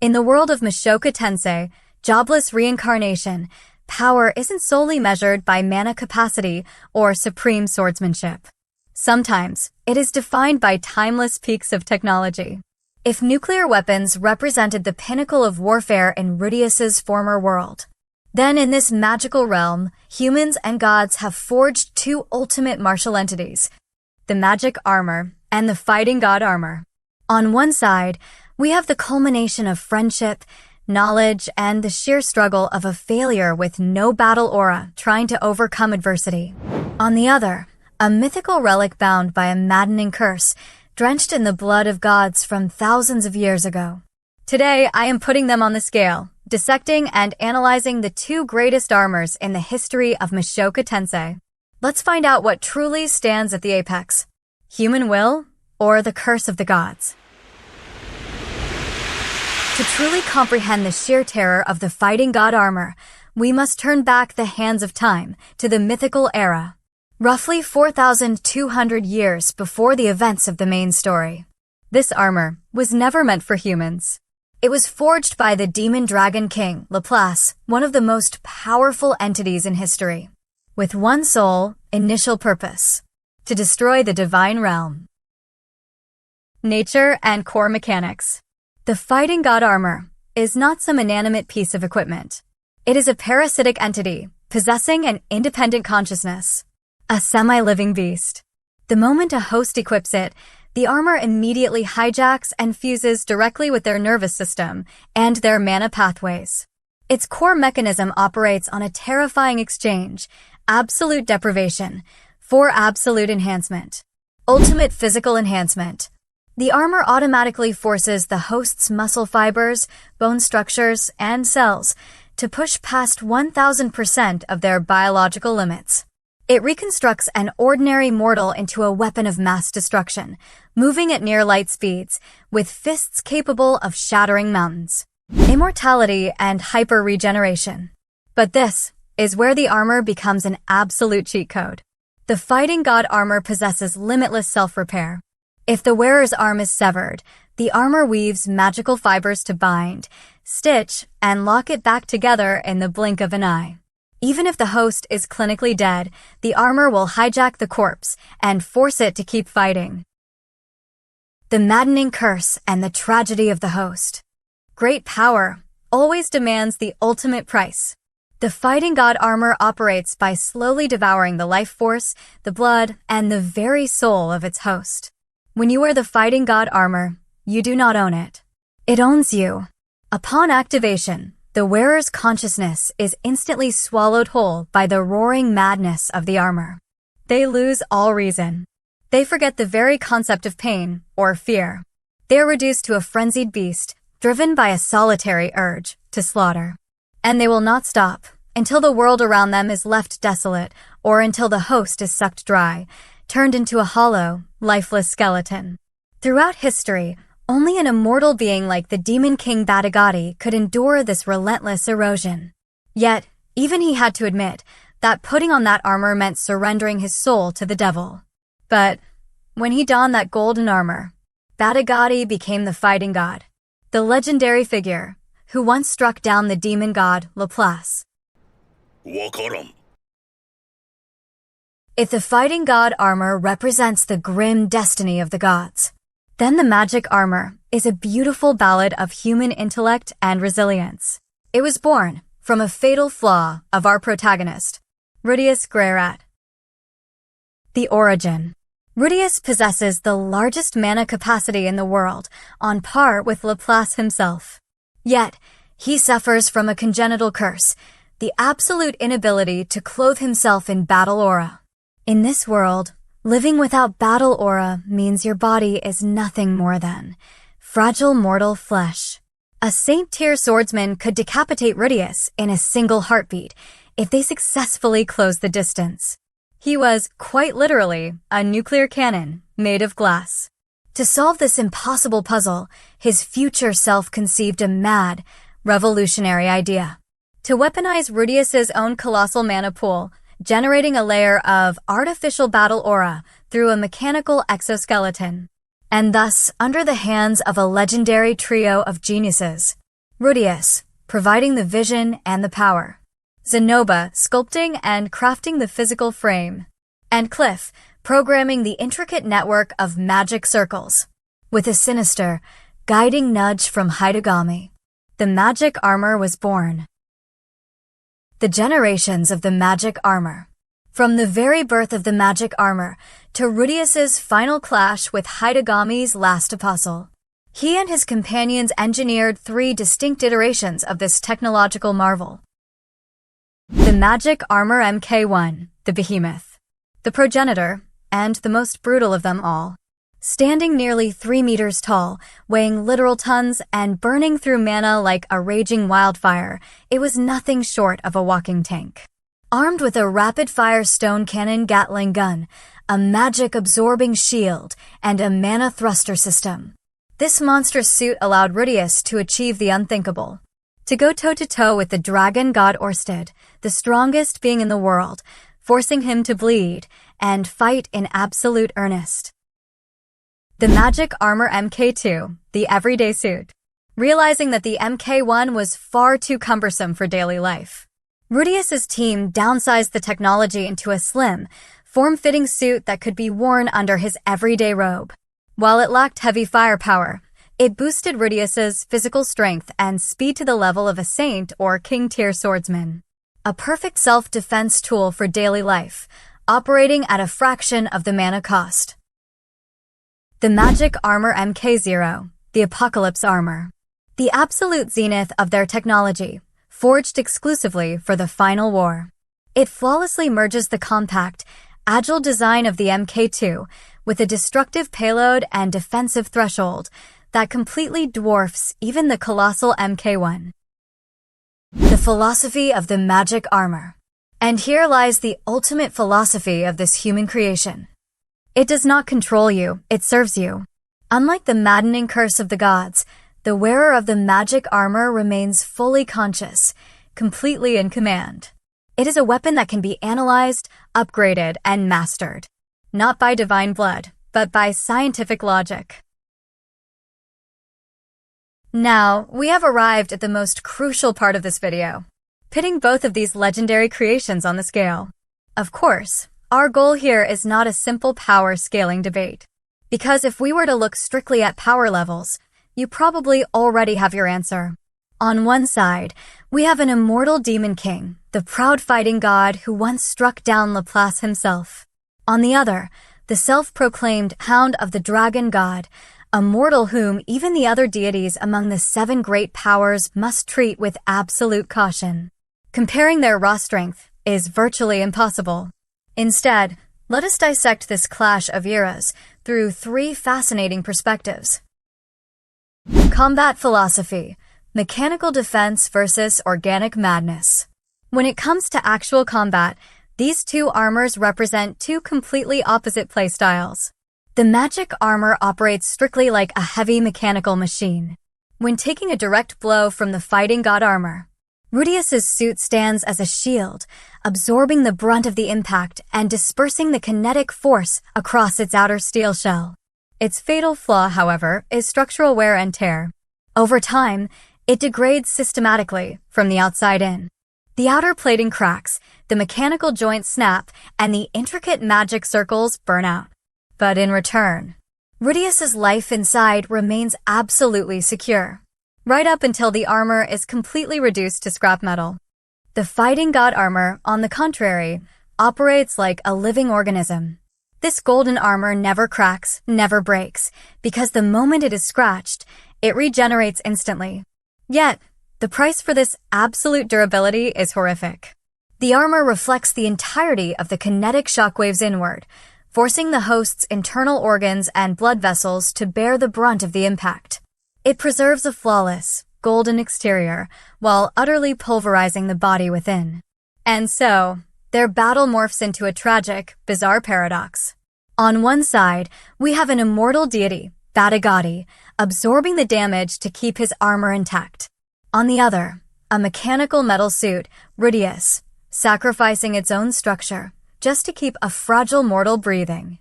In the world of Mushoku Tensei, jobless reincarnation, power isn't solely measured by mana capacity or supreme swordsmanship. Sometimes, it is defined by timeless peaks of technology. If nuclear weapons represented the pinnacle of warfare in Rudeus's former world, then in this magical realm, humans and gods have forged two ultimate martial entities, the magic armor and the fighting god armor. On one side, we have the culmination of friendship, knowledge, and the sheer struggle of a failure with no battle aura trying to overcome adversity. On the other, a mythical relic bound by a maddening curse, drenched in the blood of gods from thousands of years ago. Today, I am putting them on the scale, dissecting and analyzing the two greatest armors in the history of Mushoku Tensei. Let's find out what truly stands at the apex: human will or the curse of the gods. To truly comprehend the sheer terror of the fighting god armor, we must turn back the hands of time to the mythical era, roughly 4,200 years before the events of the main story. This armor was never meant for humans. It was forged by the demon dragon king, Laplace, one of the most powerful entities in history, with one sole, initial purpose: to destroy the divine realm. Nature and core mechanics. The fighting god armor is not some inanimate piece of equipment. It is a parasitic entity, possessing an independent consciousness, a semi-living beast. The moment a host equips it, the armor immediately hijacks and fuses directly with their nervous system and their mana pathways. Its core mechanism operates on a terrifying exchange: absolute deprivation for absolute enhancement. Ultimate physical enhancement. The armor automatically forces the host's muscle fibers, bone structures, and cells to push past 1,000% of their biological limits. It reconstructs an ordinary mortal into a weapon of mass destruction, moving at near light speeds, with fists capable of shattering mountains. Immortality and Hyper-Regeneration. But this is where the armor becomes an absolute cheat code. The fighting god armor possesses limitless self-repair. If the wearer's arm is severed, the armor weaves magical fibers to bind, stitch, and lock it back together in the blink of an eye. Even if the host is clinically dead, the armor will hijack the corpse and force it to keep fighting. The maddening curse and the tragedy of the host. Great power always demands the ultimate price. The fighting god armor operates by slowly devouring the life force, the blood, and the very soul of its host. When you wear the fighting god armor, you do not own it. It owns you. Upon activation, the wearer's consciousness is instantly swallowed whole by the roaring madness of the armor. They lose all reason. They forget the very concept of pain or fear. They are reduced to a frenzied beast, driven by a solitary urge to slaughter. And they will not stop until the world around them is left desolate or until the host is sucked dry, turned into a hollow, lifeless skeleton. Throughout history, only an immortal being like the demon king Badigadi could endure this relentless erosion. Yet, even he had to admit that putting on that armor meant surrendering his soul to the devil. But when he donned that golden armor, Badigadi became the fighting god, the legendary figure who once struck down the demon god Laplace. If the fighting god armor represents the grim destiny of the gods, then the magic armor is a beautiful ballad of human intellect and resilience. It was born from a fatal flaw of our protagonist, Rudeus. The origin. Rudeus possesses the largest mana capacity in the world, on par with Laplace himself. Yet, he suffers from a congenital curse, the absolute inability to clothe himself in battle aura. In this world, living without battle aura means your body is nothing more than fragile mortal flesh. A saint-tier swordsman could decapitate Rudeus in a single heartbeat if they successfully closed the distance. He was, quite literally, a nuclear cannon made of glass. To solve this impossible puzzle, his future self conceived a mad, revolutionary idea: to weaponize Rudeus's own colossal mana pool, generating a layer of artificial battle aura through a mechanical exoskeleton. And thus, under the hands of a legendary trio of geniuses, Rudeus, providing the vision and the power. Zenoba, sculpting and crafting the physical frame. And Cliff, programming the intricate network of magic circles. With a sinister, guiding nudge from Hidegami, the magic armor was born. The generations of the magic armor. From the very birth of the magic armor to Rudeus's final clash with Hidegami's last apostle, he and his companions engineered 3 distinct iterations of this technological marvel. The magic armor Mk1, the behemoth, the progenitor, and the most brutal of them all. Standing nearly 3 meters tall, weighing literal tons, and burning through mana like a raging wildfire, it was nothing short of a walking tank. Armed with a rapid-fire stone cannon Gatling gun, a magic-absorbing shield, and a mana thruster system, this monstrous suit allowed Rudeus to achieve the unthinkable. To go toe-to-toe with the dragon god Orsted, the strongest being in the world, forcing him to bleed and fight in absolute earnest. The magic armor Mk2, the everyday suit. Realizing that the Mk1 was far too cumbersome for daily life, Rudeus's team downsized the technology into a slim, form-fitting suit that could be worn under his everyday robe. While it lacked heavy firepower, it boosted Rudeus's physical strength and speed to the level of a saint or king-tier swordsman. A perfect self-defense tool for daily life, operating at a fraction of the mana cost. The magic armor Mk0, the Apocalypse armor. The absolute zenith of their technology, forged exclusively for the final war. It flawlessly merges the compact, agile design of the Mk2 with a destructive payload and defensive threshold that completely dwarfs even the colossal Mk1. The philosophy of the magic armor. And here lies the ultimate philosophy of this human creation. It does not control you, it serves you. Unlike the maddening curse of the gods, the wearer of the magic armor remains fully conscious, completely in command. It is a weapon that can be analyzed, upgraded, and mastered. Not by divine blood, but by scientific logic. Now, we have arrived at the most crucial part of this video, pitting both of these legendary creations on the scale. Of course, our goal here is not a simple power scaling debate. Because if we were to look strictly at power levels, you probably already have your answer. On one side, we have an immortal demon king, the proud fighting god who once struck down Laplace himself. On the other, the self-proclaimed hound of the dragon god, a mortal whom even the other deities among the 7 great powers must treat with absolute caution. Comparing their raw strength is virtually impossible. Instead, let us dissect this clash of eras through 3 fascinating perspectives. Combat philosophy, mechanical defense versus organic madness. When it comes to actual combat, these 2 armors represent 2 completely opposite playstyles. The magic armor operates strictly like a heavy mechanical machine. When taking a direct blow from the fighting god armor, Rudeus's suit stands as a shield, absorbing the brunt of the impact and dispersing the kinetic force across its outer steel shell. Its fatal flaw, however, is structural wear and tear. Over time, it degrades systematically from the outside in. The outer plating cracks, the mechanical joints snap, and the intricate magic circles burn out. But in return, Rudeus's life inside remains absolutely secure, right up until the armor is completely reduced to scrap metal. The fighting god armor, on the contrary, operates like a living organism. This golden armor never cracks, never breaks, because the moment it is scratched, it regenerates instantly. Yet, the price for this absolute durability is horrific. The armor reflects the entirety of the kinetic shockwaves inward, forcing the host's internal organs and blood vessels to bear the brunt of the impact. It preserves a flawless, golden exterior, while utterly pulverizing the body within. And so, their battle morphs into a tragic, bizarre paradox. On one side, we have an immortal deity, Badigadi, absorbing the damage to keep his armor intact. On the other, a mechanical metal suit, Rudeus, sacrificing its own structure just to keep a fragile mortal breathing.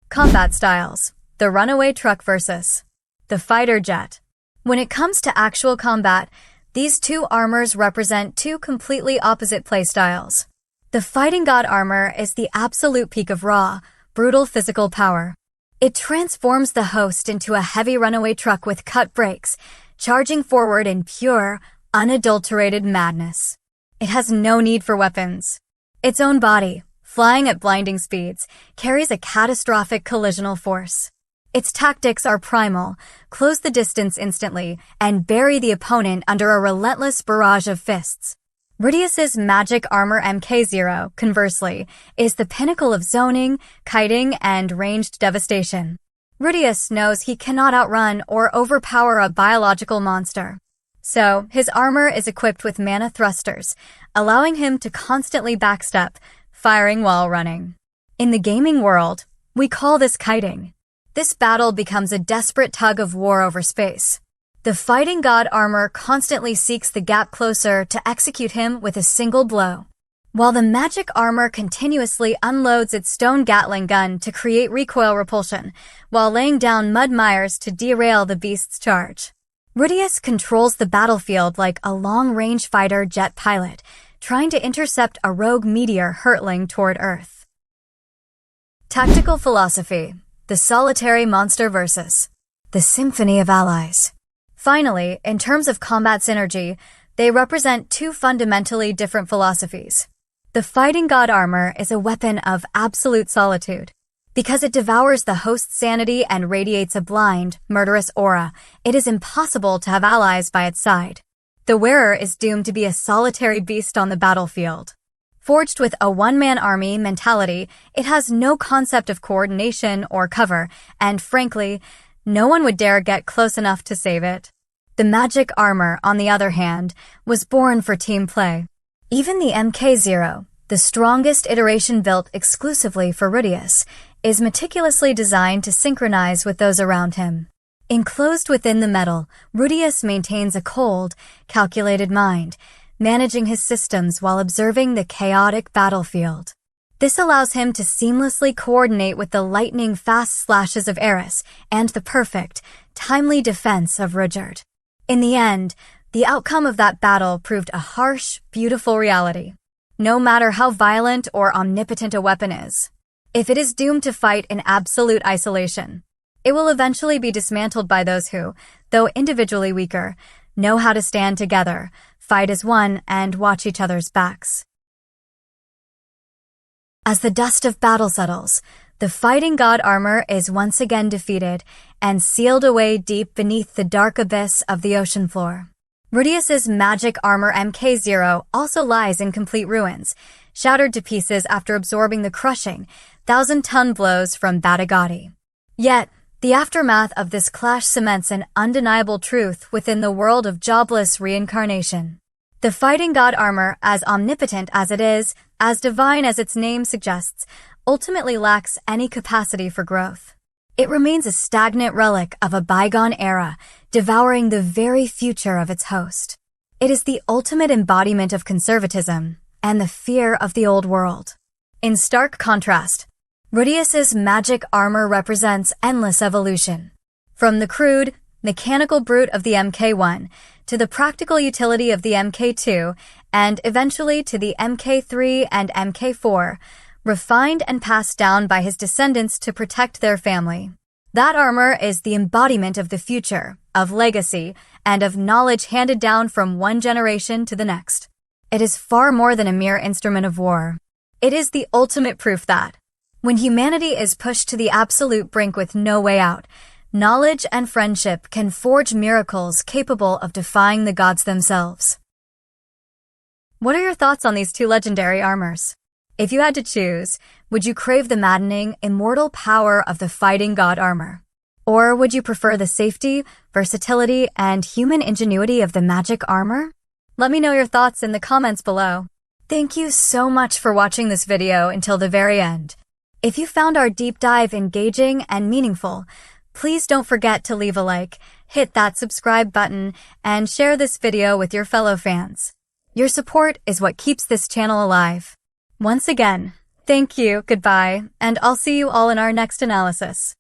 Combat styles. The runaway truck versus the fighter jet. When it comes to actual combat, these two armors represent two completely opposite playstyles. The Fighting God armor is the absolute peak of raw, brutal physical power. It transforms the host into a heavy runaway truck with cut brakes, charging forward in pure, unadulterated madness. It has no need for weapons. Its own body, flying at blinding speeds, carries a catastrophic collisional force. Its tactics are primal: close the distance instantly and bury the opponent under a relentless barrage of fists. Rudeus's magic armor MK0, conversely, is the pinnacle of zoning, kiting, and ranged devastation. Rudeus knows he cannot outrun or overpower a biological monster. So, his armor is equipped with mana thrusters, allowing him to constantly backstep, firing while running. In the gaming world, we call this kiting. This battle becomes a desperate tug of war over space. The Fighting God armor constantly seeks the gap closer to execute him with a single blow, while the magic armor continuously unloads its stone Gatling gun to create recoil repulsion, while laying down mud mires to derail the beast's charge. Rudeus controls the battlefield like a long-range fighter jet pilot, trying to intercept a rogue meteor hurtling toward Earth. Tactical philosophy: the solitary monster versus the symphony of allies. Finally, in terms of combat synergy, they represent two fundamentally different philosophies. The Fighting God armor is a weapon of absolute solitude. Because it devours the host's sanity and radiates a blind, murderous aura, it is impossible to have allies by its side. The wearer is doomed to be a solitary beast on the battlefield. Forged with a one-man army mentality, it has no concept of coordination or cover, and frankly, no one would dare get close enough to save it. The magic armor, on the other hand, was born for team play. Even the MK0, the strongest iteration built exclusively for Rudeus, is meticulously designed to synchronize with those around him. Enclosed within the metal, Rudeus maintains a cold, calculated mind, managing his systems while observing the chaotic battlefield. This allows him to seamlessly coordinate with the lightning-fast slashes of Eris and the perfect, timely defense of Rudeus. In the end, the outcome of that battle proved a harsh, beautiful reality. No matter how violent or omnipotent a weapon is, if it is doomed to fight in absolute isolation, it will eventually be dismantled by those who, though individually weaker, know how to stand together, fight as one, and watch each other's backs. As the dust of battle settles, the Fighting God armor is once again defeated and sealed away deep beneath the dark abyss of the ocean floor. Rudeus's magic armor MK0 also lies in complete ruins, shattered to pieces after absorbing the crushing, 1,000-ton blows from Badigadi. Yet, the aftermath of this clash cements an undeniable truth within the world of jobless reincarnation. The Fighting God armor, as omnipotent as it is, as divine as its name suggests, ultimately lacks any capacity for growth. It remains a stagnant relic of a bygone era, devouring the very future of its host. It is the ultimate embodiment of conservatism and the fear of the old world. In stark contrast, Rudeus's magic armor represents endless evolution. From the crude, mechanical brute of the MK1 to the practical utility of the MK2 and eventually to the MK3 and MK4, refined and passed down by his descendants to protect their family. That armor is the embodiment of the future, of legacy, and of knowledge handed down from one generation to the next. It is far more than a mere instrument of war. It is the ultimate proof that, when humanity is pushed to the absolute brink with no way out, knowledge and friendship can forge miracles capable of defying the gods themselves. What are your thoughts on these two legendary armors? If you had to choose, would you crave the maddening, immortal power of the Fighting God armor? Or would you prefer the safety, versatility, and human ingenuity of the magic armor? Let me know your thoughts in the comments below. Thank you so much for watching this video until the very end. If you found our deep dive engaging and meaningful, please don't forget to leave a like, hit that subscribe button, and share this video with your fellow fans. Your support is what keeps this channel alive. Once again, thank you, goodbye, and I'll see you all in our next analysis.